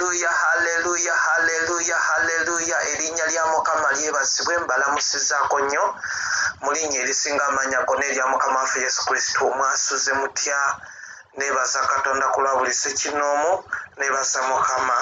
haleluya haleluya haleluya haleluya erinnya lya mukama lyebazibwe mbalamusizaako nnyo mu linnya erisinga amanya gonna erya mukama waffe yesu kristo mwasuze mutya nebaza katonda ku lwa buli ssekinoomu nebaza mukama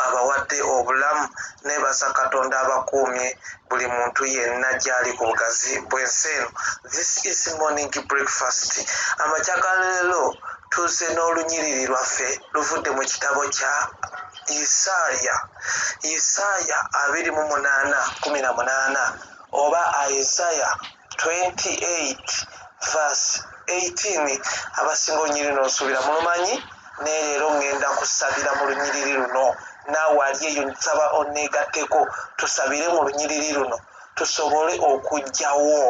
abawadde obulamu nebaza katonda abakuumye buli muntu yenna gyali ku bugazi bw'ensi eno. This is morning breakfast. Amakya ga leero tuze n'olunyiriri lwaffe luvudde mu kitabo kya Isaaya 28:18 oba Isaiah 28 verse 18. abasinga olunyiriri n'osuubira mu lumanyi naye leero ngenda kusabira mu lunyiriri luno naawe ali eyo nsaba oneegatteko tusabire mu lunyiriri luno tusobole okuggyawo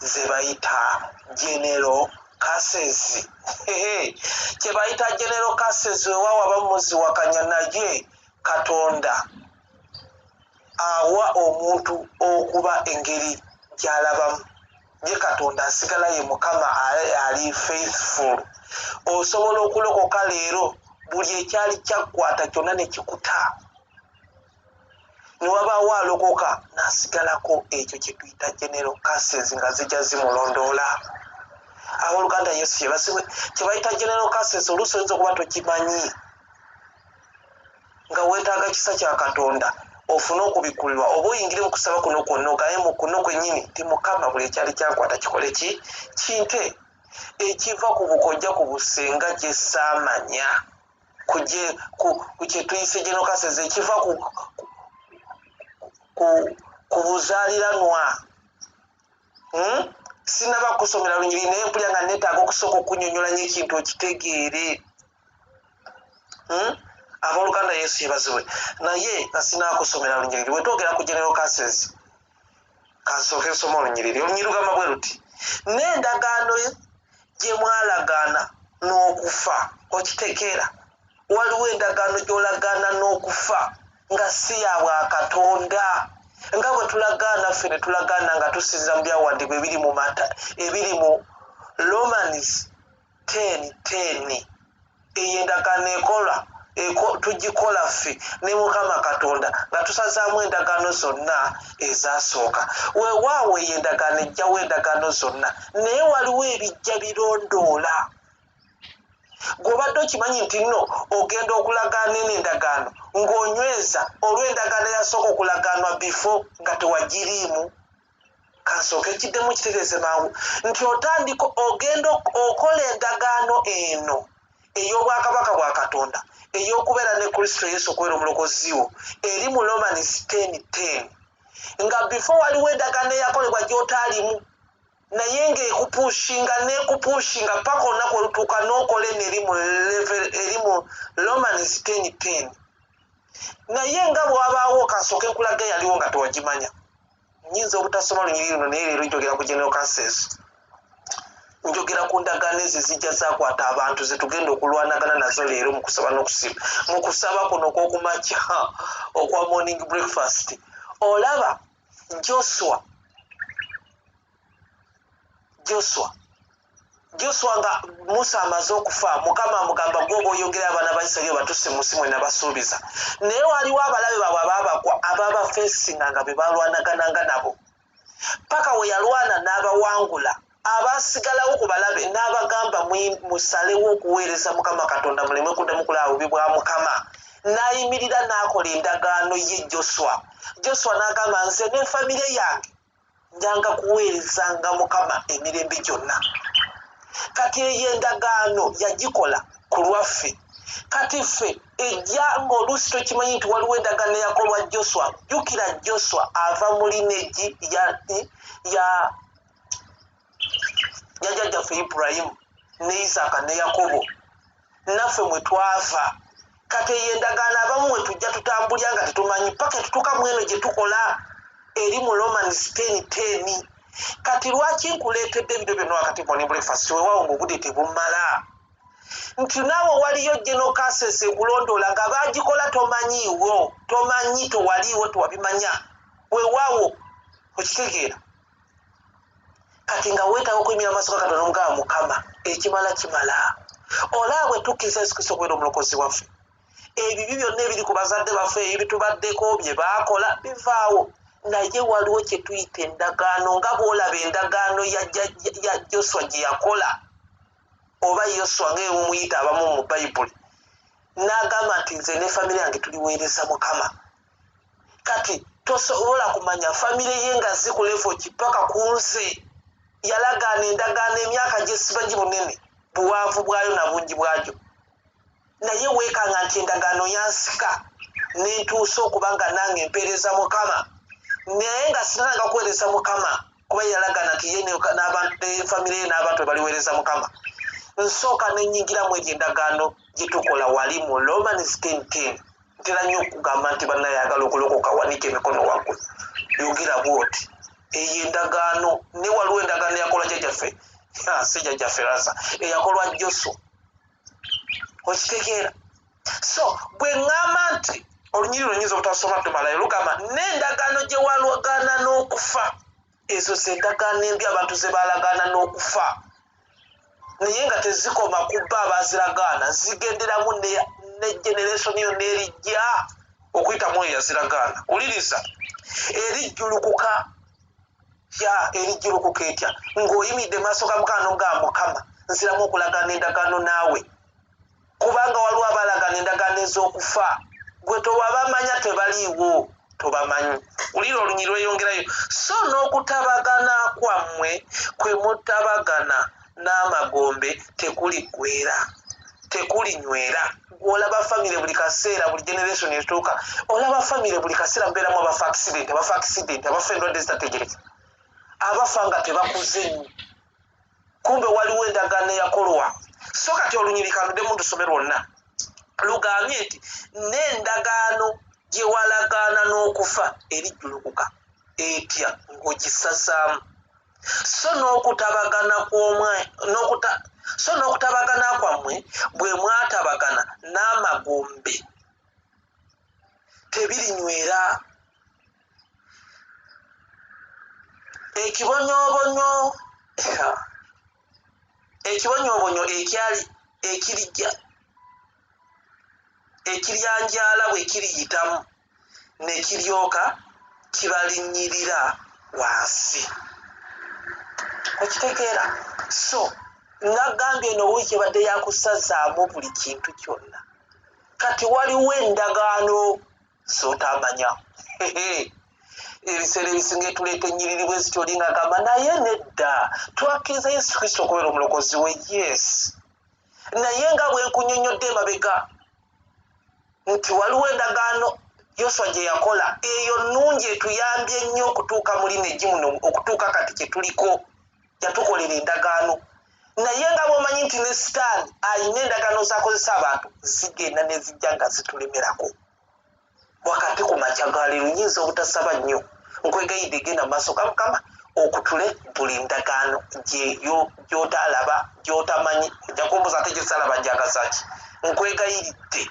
ze bayita general curses. kye bayita general curses weewaawo abamuziwakanya naye katonda awa omuntu okuba engeri gy'alabamu ye katonda asigala ye mukama ali faithful. osobola okulokoka leero buli ekyali kyakwata kyonna ne kikuta ne wabaawo alokoka n'asigalako ekyo kye tuyita general curses nga zijja zimulondoola. abooluganda yesu yebazibwe kye bayita general curses oluusi oyinza okuba tokimanyi nga weetaaga kisa kya katonda ofune okubikkulirwa oba oyingire mu kusaba kuno kwonna ogaye mu kuno kwennyini ti mukama buli ekyali kyakwata kikole kinte ekiva ku bukojja ku busenga gye saamanya ku kye tuyise general curses ekiva ku buzaaliranwa. Sinaba kusomera lunyiri naye mpulira nga neetaaga okusooka okunnyonnyola nnyo ekintu okitegeere. Abooluganda yesu yebazibwe naye nga sinaba kusomera lunyiriri bwe twogera ku general curses kansooke nsoma olunyiriri. olunyiriri lugamba bwe luti n'endagaano gye mwalagaana n'okufa. okitegeera waliwo endagaano gy'olagaana n'okufa nga si ya bwa katonda nga bwe tulagaana ffe ne tulagaana nga tusinza mu byawandiikibwa ebiri mu Romans 10:10. eyo endagaano tugikola ffe ne mukama katonda nga tusazaamu endagaano zonna ezasooka. weewaawo eyo endagaano ejjawo endagaano zonna naye waliwo ebijja birondoola. gweobadde okimanyi nti nno ogenda okulagaana eno endagaano ng'onyweza olw'endagaano yasooka okulagaanwa bifo nga tewagiriimu. kansooka ekiddemu kitereeze mangu nti otandika ogenda okola endagaano eno ey'obwakabaka bwa katonda ey'okubeera ne kristo yesu okubeera omulokozi wo eri mu Romans 10:10 nga bifo waliwo endagaano eyakolebwa gy'otaalimu naye ng'ekupuushinga n'ekupuushinga paka olunaku olutuuka n'okola eno eri mu Romans 10:10. naye nga bw'abaawo kansooke nkulaga eyaliwo nga tewagimanya. nnyinza obutasoma lunyiriri luno naye leero njogera ku general curses. njogera ku ndagaano ezo zijja zaakwata abantu ze tugenda okulwanagana nazo leero mu kusaba n'okusiba. mu kusaba kuno okw'okumakya okwa morning breakfast olaba Joshua nga Musa amaze okufa mukama amugamba gwoba oyongera abaana ba Isirayiri batuuse mu nsi mwe nabasuubiza. naye waliwo abalabe baabwe ababafeesinga nga be balwanagananga nabo paka we yalwana n'abawangula. abasigalawo ku balabe n'abagamba musalewo okuweereza mukama katonda muleme kuddamu kulaba bubi bwa mukama. n'ayimirira n'akola endagaano ye Joshua n'agamba nze ne famire yange njanga kuweerezanga mukama emirembe gyonna. kati eyo endagaano yagikola ku lwaffe. kati ffe ejja ng'oluusi tokimanyi nti waliwo endagaano yakolwa Joshua. jjukira Joshua ava mu lineegi ya jjajjaffe Ibulayimu ne Isaaka ne Yakobo naffe mwe twava. kati eyo endagaano abamu we tujja tutambulya nga tetumanyi paka etutuuka mu eno gye tukola eri mu Romans 10:10. kati lwaki nkuleetedde ebiro byonna wakati morning breakfast weewaawo ng'obudde tebumala nti naawe waliyo general curses ekulondoola nga baagikola tomanyi towaliiwo tewabimanya weewaawo okitegeera. kati nga weetaaga okuyimira amaaso ga katonda omugamba mukama ekimala kimala. olaba bwe tukkiriza yesu kristo okubeera omulokozi waffe ebibi byonna ebiri ku bazadde baffe ebitubaddeko bye baakola bivaawo naye waliwo kye tuyita endagaano nga bw'olaba endagaano ya Joswa gye yakola oba Yoswa ng'emuyita abamu mu Bayibuli n'agamba nti nze ne famire yange tuliweereza Mukama kati tosobola kumanya famire ye nga zikulevo kipaka ku nze yalagaana endagaano emyaka gye sibangi bunene buwanvu bwayo na bungi bwajo naye weekanga nti endagaano yansika nentuusa okuba nga nange mpeereza Mukama naye nga sinanga kuweereza Mukama kuba yalagaana nti ye famire ye n'abantu baliweereza Mukama nsooka nenyingiramu egyo endagaano gye tukola wali mu Romans 10:10 ntera nnyo okugamba nti bannayagala okulokoka wanika emikono waggulu yogera bwoti eyo endagaano ne waliwo endagaano yakola jjajjaffe si jjajjaffe rasa eyakolwa Joswa okitegeera so bwe ŋŋamba nti olunyiri lwenyinza obutasoma tumalayo lugamba n'endagaano gye walagaana n'okufa ezo z'endagaano embi abantu ze balagaana n'okufa naye nga tezikoma kubba abaziragaana zigenderamu ne generation yonna erijja okuyitamu eyo yaziragaana wuliriza erijjulukuka erijjulukuka etya ng'oyimidde maaso ga Mukama n'ogamba Mukama nziramu okulagaana endagaano naawe kubanga waliwo abalagaana endagaano ez'okufa gwe towabamanya tebaliiwo tobamanyi wulira olunyiri lweyongerayo so n'okutabagana kwammwe kwe mutabagana n'amagombe tekulinywera olaba famire buli kaseera buli generation etuuka olaba famire buli kaseera mubeeramu abafa accident abafa endwadde ezitategereka abafa nga tebakuze nnyo kumbe waliwo endagaano eyakolwa so kati olunyiri kanuddemu lusome lwonna lugambye nti n'endagaano gye walagaana n'okufa erijjulukuka etya ng'ogisasaamu so n'okutabagana kwammwe bwe mwatabagana n'amagombe tebirinywera ekibonyoobonyo ekiryanjaala bwe kiriyitamu ne kiryoka kibalinnyirira wansi okitegeera so nagambye eno wiiki ebadde yakusazaamu buli kintu kyonna kati waliwo endagaano z'otamanya ebiseera ebisinga etuleeta ennyiriri bwe zityo oli ng'agamba naye nedda twakkiriza Yesu Kristo okubeera omulokozi we yes naye nga bwe nkunyonnyodde emabega nti waliwo endagaano Yoswa gye yakola eyo nnungi etuyambye nnyo okutuuka muli negimuno okutuuka kati kye tuliko yatukolera endagaano naye nga bw'omanyi nti ne sitaani ayina endagaano z'akozesa abantu zigenda ne zijja nga zitulemerako wakati ku makya ga leero nyinza obutasaba nnyo nkwegayidde genda mu maaso ga Mukama okutule buli ndagaano gy'otalaba gy'otamanyi ojja kumbuza ate gyesalaba njagazaki nkwegayiridde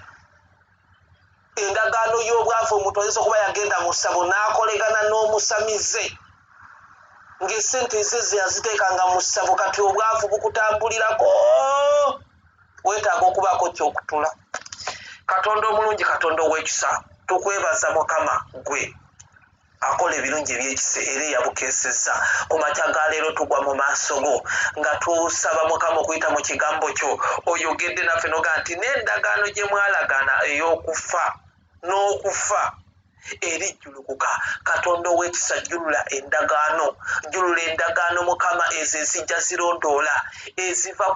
endagaano y'obwavu omuntu ayinza okuba yagenda mu ssabo n'akolegana n'omusamize ng'essente ze yaziteekanga mu ssabo kati obwavu bukutambulirako weetaaga okubaako kyokutula Katonda omulungi Katonda ow'ekisa tukwebaza Mukama gwe akola ebirungi ebyekisa era eyabukeesezza ku makya ga leero tugwa mu maaso go nga tusaba Mukama okuyita mu kigambo kyo oyogedde naffe noga nti n'endagaano gye mwalagaana ey'okufa n'okufa erijjulukuka Katonda ow'ekisa jjulula endagaano Mukama ezo ezijja zirondoola eziva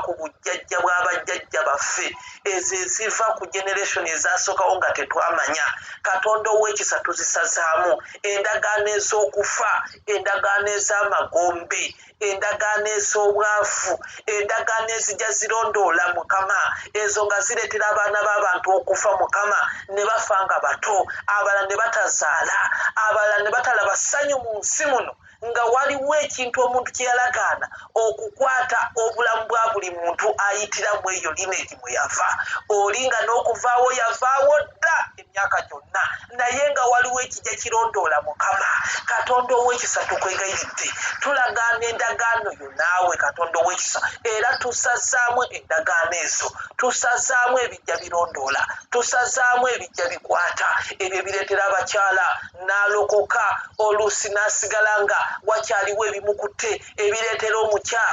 ku bujjajja bw'abajjajja baffe ezo eziva ku generation ezasookawo nga tetwamanya Katonda ow'ekisa tuzisazaamu endagaano ez'okufa endagaano ez'amagombe endagaano ez'obwavu endagaano ezijja zirondoola Mukama ezo nga zireetera abaana b'abantu okufa Mukama ne bafa nga bato abalala ne batazaala abalala ne batalaba ssanyu mu nsi muno nga waliwo ekintu omuntu kye yalagaana okukwata obulamu bwa buli muntu ayitiramu eyo lineegi mwe yava oli nga n'okuvaawo yavaawo dda emyaka gyonna naye nga waliwo ekijja kirondoola mukama katonda ow'ekisa tukwegayiridde tulagaana endagaano yo naawe katonda ow'ekisa era tusazaamu endagaano ezo tusazaamu ebijja birondoola tusazaamu ebijja bikwata ebyo bireetera abakyala n'alokoka oluusi n'asigala nga wakyaliwo ebimukutte ebireetera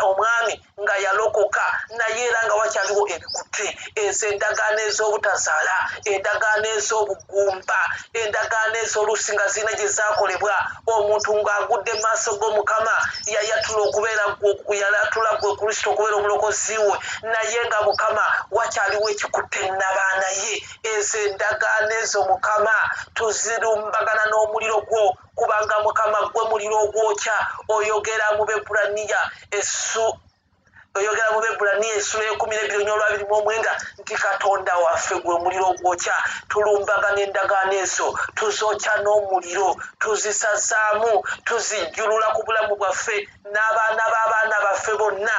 omwami nga yalokoka naye era nga wakyaliwo ebikutte ezo endagaano ez'obutazaala endagaano ez'obugumba endagaano ez'oluusi nga zirina gye zaakolebwa omuntu ng'agudde mu maaso g'omukama yalatula gwe kristo okubeera omulokozi we naye nga mukama wakyaliwo ekikutte nabaana ye ezo endagaano ezo mukama tuzirumbagana n'omuliro gwo kubanga mukama gwe muliro ogwokya oyogera mu Bebbulaniya essula 12:29 nti katonda waffe gwe muliro ogwokya tulumbagana endagaano ezo tuzookya n'omuliro tuzisazaamu tuzijjulula ku bulamu bwaffe n'abaana b'abaana baffe bonna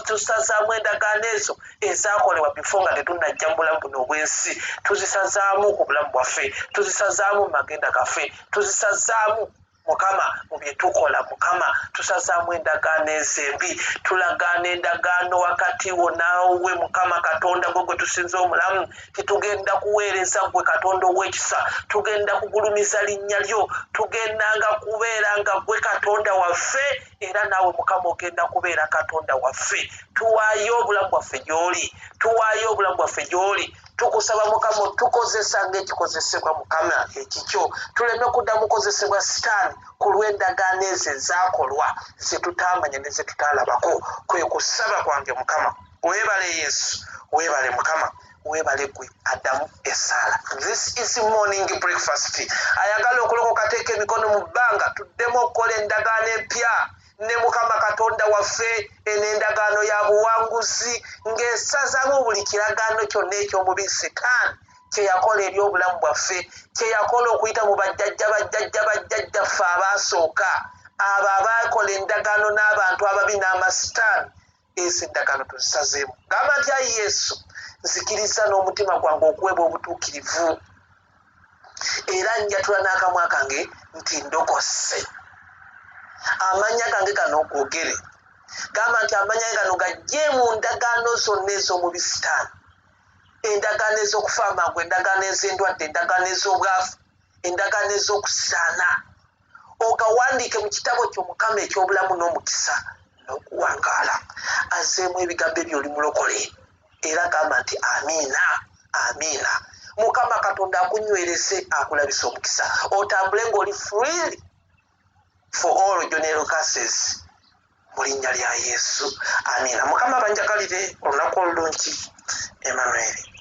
tusazaamu endagaano ezo ezaakolebwa bifo nga tetunnajja mu bulamu buno obw'ensi tuzisazaamu ku bulamu bwaffe tuzisazaamu mu magenda gaffe tuzisazaamu mukama mu bye tukola mukama tusazaamu endagaano ez'embi tulagaana endagaano wakati wo naawe mukama katonda gwe tusinza omulamu titugenda kuweereza gwe katonda ow'ekisa tugenda kugulumiza linnya lyo tugendanga kubeera nga gwe katonda waffe era naawe mukama ogenda kubeera katonda waffe tuwaayo obulamu bwaffe gy'oli tukusaba mukama tukozesa ng'ekikozesebwa mukama ekikyo tuleme kuddamu kukozesebwa sitaani ku lw'endagaano ezo ezaakolwa ze tutaamanya ne ze tutaalabako kwe kusaba kwange mukama weebale yesu weebale mukama weebale gwe adamu esaala. This is morning breakfast. Ayagala okulokoka teeka emikono mu bbanga tuddemu okukola endagaano empya ne mukama katonda waffe n'endagaano ya buwanguzi ng'esazaamu buli kiragaano kyonna eky'omubi sitaani kye yakola eri obulamu bwaffe kye yakola okuyita mu bajjajjaffe abaasooka abo abaakola endagaano n'abantu ababi n'amasitaani ezo endagaano tuzisazeemu gamba nti ayi yesu nzikiriza n'omutima gwange okuweba obutuukirivu era njatula n'akamwa kange nti ndokose amanya gange gano ogogere gamba nti amanya gano gajje mu ndagaano zonna ez'omubi sitaani endagaano ez'okufa amangu endagaano ez'endwadde endagaano ez'obwavu endagaano ez'okusaana ogawandiike mu kitabo ky'omukama eky'obulamu n'omukisa n'okuwangaala azzeemu ebigambo ebyo oli mulokole era gamba nti amiina amiina mukama katonda akunywerese akulabisa omukisa otambule ng'oli freely for all general curses mu linnya lya yesu amiina mukama banjagalire olunaku olulungi Emmanuel.